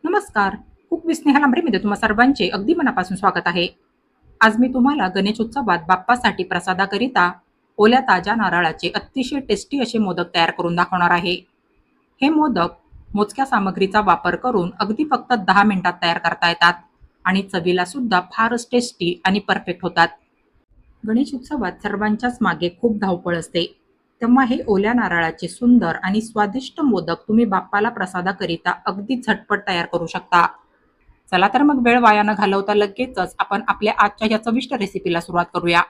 नमस्कार. Cook with Sneha लांबरेमध्ये तुम्हा सर्वांचे अगदी मनापासून स्वागत आहे. आज मी तुम्हाला गणेशोत्सवात बाप्पासाठी प्रसादाकरिता ओल्या ताज्या नारळाचे अतिशय टेस्टी असे मोदक तयार करून दाखवणार आहे. हे मोदक मोजक्या सामग्रीचा वापर करून अगदी फक्त 10 मिनिटात तयार करता येतात आणि चवीला सुद्धा फारच टेस्टी आणि परफेक्ट होतात. गणेश उत्सवात सर्वांच्याच मागे खूप धावपळ असते. तेव्हा हे ओल्या नारळाचे सुंदर आणि स्वादिष्ट मोदक तुम्ही बाप्पाला प्रसादाकरिता अगदी झटपट तयार करू शकता. चला तर मग वेळ वाया न घालवता लगेचच आपण आपल्या आजच्या या चविष्ट रेसिपीला सुरुवात करूया.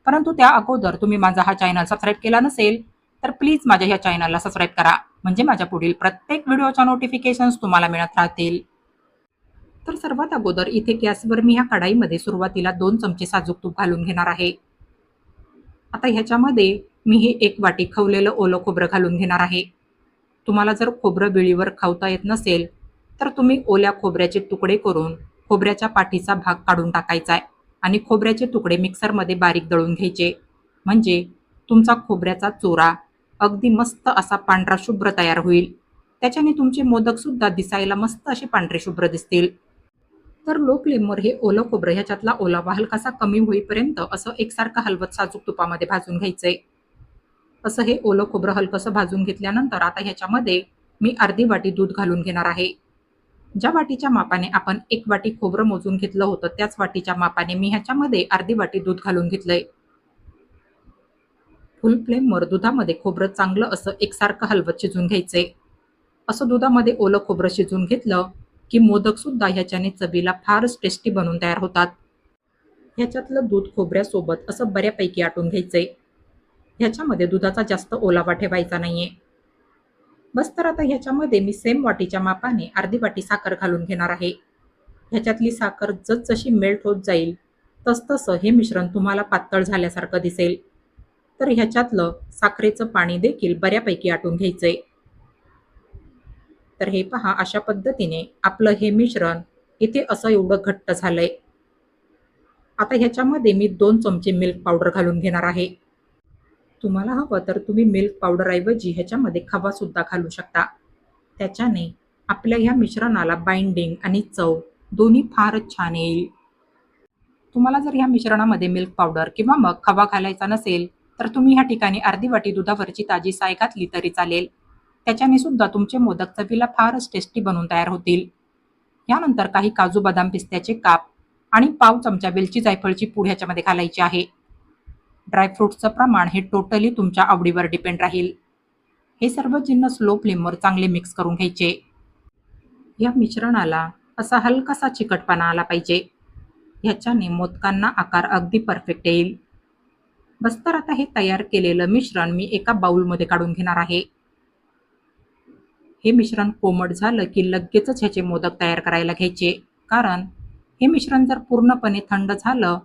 परंतु त्या अगोदर तुम्ही माझा हा चॅनल सबस्क्राईब केला नसेल, तर प्लीज माझ्या ह्या चॅनलला सबस्क्राईब करा. म्हणजे माझ्या पुढील प्रत्येक व्हिडिओच्या नोटिफिकेशन्स तुम्हाला मिळत राहतील. तर सर्वात अगोदर इथे गॅसवर मी ह्या कढाईमध्ये सुरुवातीला 2 चमचे साजूक तूप घालून घेणार आहे. आता ह्याच्यामध्ये मी हे 1 वाटी खवलेलं ओलं खोबरं घालून घेणार आहे. तुम्हाला जर खोबरं वेळीवर खावता येत नसेल, तर तुम्ही ओल्या खोबऱ्याचे तुकडे करून खोबऱ्याच्या पाठीचा भाग काढून टाकायचा आहे आणि खोबऱ्याचे तुकडे मिक्सरमध्ये बारीक दळून घ्यायचे. म्हणजे तुमचा खोबऱ्याचा चुरा अगदी मस्त असा पांढरा शुभ्र तयार होईल. त्याच्याने तुमचे मोदकसुद्धा दिसायला मस्त असे पांढरे शुभ्र दिसतील. तर लो फ्लेमवर हे ओलं खोबरं ह्याच्यातला ओलावा हलकासा कमी होईपर्यंत असं एकसारखं हलवत साजूक तुपामध्ये भाजून घ्यायचंय. असं हे ओलं खोबरं हलकंसं भाजून घेतल्यानंतर आता ह्याच्यामध्ये मी अर्धी वाटी दूध घालून घेणार आहे. ज्या वाटीच्या मापाने आपण 1 वाटी खोबरं मोजून घेतलं होतं, त्याच वाटीच्या मापाने मी ह्याच्यामध्ये अर्धी वाटी दूध घालून घेतलंय. फुल फ्लेमवर दुधामध्ये खोबरं चांगलं असं एकसारखं हलवत शिजून घ्यायचंय. असं दुधामध्ये ओलं खोबरं शिजून घेतलं की मोदकसुद्धा ह्याच्याने चवीला फारच टेस्टी बनून तयार होतात. ह्याच्यातलं दूध खोबऱ्यासोबत असं बऱ्यापैकी आटून घ्यायचंय. ह्याच्यामध्ये दुधाचा जास्त ओलावा ठेवायचा नाहीये. बस तर आता ह्याच्यामध्ये मी सेम वाटीच्या मापाने अर्धी वाटी साखर घालून घेणार आहे. ह्याच्यातली साखर जसजशी मेल्ट होत जाईल, तसतसं हे मिश्रण तुम्हाला पातळ झाल्यासारखं दिसेल. तर ह्याच्यातलं साखरेचं पाणी देखील बऱ्यापैकी आटून घ्यायचंय. तर हे पहा, अशा पद्धतीने आपलं हे मिश्रण इथे असं एवढं घट्ट झालंय. आता ह्याच्यामध्ये मी 2 चमचे मिल्क पावडर घालून घेणार आहे. तुम्हाला हवं तर तुम्ही मिल्क पावडरऐवजी ह्याच्यामध्ये खवासुद्धा घालू शकता. त्याच्याने आपल्या ह्या मिश्रणाला बाइंडिंग आणि चव दोन्ही फारच छान येईल. तुम्हाला जर ह्या मिश्रणामध्ये मिल्क पावडर किंवा मग खवा घालायचा नसेल, तर तुम्ही ह्या ठिकाणी अर्धी वाटी दुधावरची ताजी साय घातली तरी चालेल. त्याच्याने सुद्धा तुमचे मोदक चवीला फारच टेस्टी बनून तयार होतील. यानंतर काही काजू बदाम पिस्त्याचे काप आणि पाव चमचा वेलची जायफळची पूड ह्याच्यामध्ये घालायची आहे. ड्रायफ्रुट्सचं प्रमाण हे टोटली तुमच्या आवडीवर डिपेंड राहील. हे सर्व जिन्नस लो फ्लेमवर चांगले मिक्स करून घ्यायचे. या मिश्रणाला असा हलकासा चिकटपणा आला पाहिजे. ह्याच्याने मोदकांना आकार अगदी परफेक्ट येईल. बस तर आता हे तयार केलेलं मिश्रण मी एका बाउलमध्ये काढून घेणार आहे. हे मिश्रण कोमट झालं की लगेचच ह्याचे मोदक तयार करायला घ्यायचे. कारण हे मिश्रण जर पूर्णपणे थंड झालं,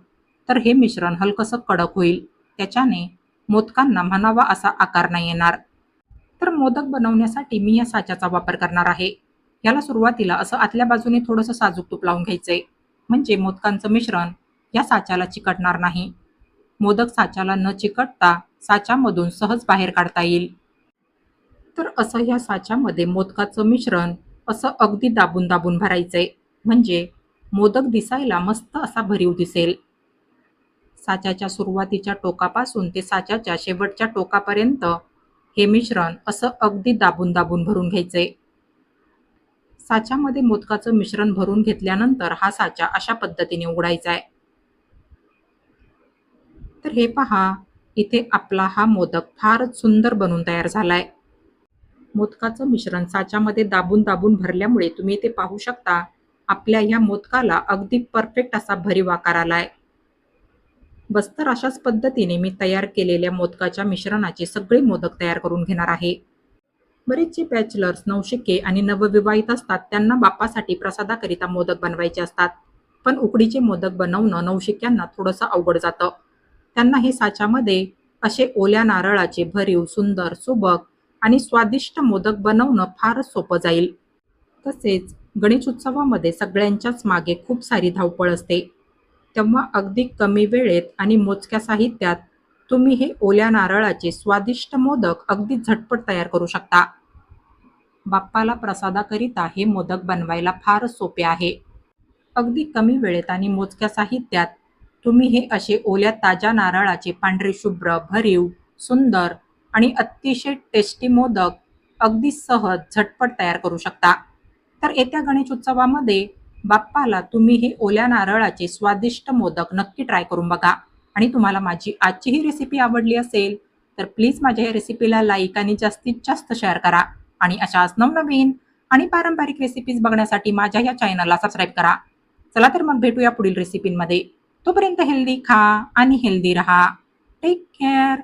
तर हे मिश्रण हलकंसं कडक होईल. त्याच्याने मोदकांना म्हणावा असा आकार नाही येणार. तर मोदक बनवण्यासाठी मी या साच्याचा वापर करणार आहे. याला सुरुवातीला असं आतल्या बाजूने थोडंसं साजूक तूप लावून घ्यायचंय. म्हणजे मोदकांचं मिश्रण या साच्याला चिकटणार नाही. मोदक साच्याला न चिकटता साच्यामधून सहज बाहेर काढता येईल. तर असं या साच्यामध्ये मोदकाचं मिश्रण असं अगदी दाबून दाबून भरायचंय. म्हणजे मोदक दिसायला मस्त असा भरीव दिसेल. साच्याच्या सुरुवातीच्या टोकापासून ते साच्याच्या शेवटच्या टोकापर्यंत हे मिश्रण असं अगदी दाबून दाबून भरून घ्यायचंय. साच्यामध्ये मोदकाचं मिश्रण भरून घेतल्यानंतर हा साचा अशा पद्धतीने उघडायचा आहे. तर हे पहा, इथे आपला हा मोदक फारच सुंदर बनून तयार झालाय. मोदकाचं मिश्रण साच्यामध्ये दाबून दाबून भरल्यामुळे तुम्ही इथे पाहू शकता, आपल्या ह्या मोदकाला अगदी परफेक्ट असा भरीव आकार आलाय. बस तर अशाच पद्धतीने मी तयार केलेल्या मोदकाच्या मिश्रणाचे सगळे मोदक तयार करून घेणार आहे. बरेचसे बॅचलर्स, नवशिके आणि नवविवाहित असतात, त्यांना बाप्पासाठी प्रसादाकरिता मोदक बनवायचे असतात. पण उकडीचे मोदक बनवणं नवशिक्यांना थोडंसं अवघड जातं. त्यांना हे साच्यामध्ये असे ओल्या नारळाचे भरीव, सुंदर, सुबक आणि स्वादिष्ट मोदक बनवणं फारच सोपं जाईल. तसेच गणेशोत्सवामध्ये सगळ्यांच्याच मागे खूप सारी धावपळ असते. तेव्हा अगदी कमी वेळेत आणि मोजक्या साहित्यात तुम्ही हे ओल्या नारळाचे स्वादिष्ट मोदक अगदी झटपट तयार करू शकता. बाप्पाला प्रसादाकरिता हे मोदक बनवायला फारच सोपे आहे. अगदी कमी वेळेत आणि मोजक्या साहित्यात तुम्ही हे असे ओल्या ताज्या नारळाचे पांढरे शुभ्र, भरीव, सुंदर आणि अतिशय टेस्टी मोदक अगदी सहज, झटपट तयार करू शकता. तर येत्या गणेश उत्सवामध्ये बाप्पाला तुम्ही हे ओल्या नारळाचे स्वादिष्ट मोदक नक्की ट्राय करून बघा. आणि तुम्हाला माझी आजची ही रेसिपी आवडली असेल, तर प्लीज माझ्या या रेसिपीला लाईक आणि जास्तीत जास्त शेअर करा. आणि अशाच नवनवीन आणि पारंपरिक रेसिपीज बघण्यासाठी माझ्या या चॅनलला सबस्क्राईब करा. चला तर मग भेटूया पुढील रेसिपींमध्ये. तोपर्यंत हेल्दी खा आणि हेल्दी रहा. Take care.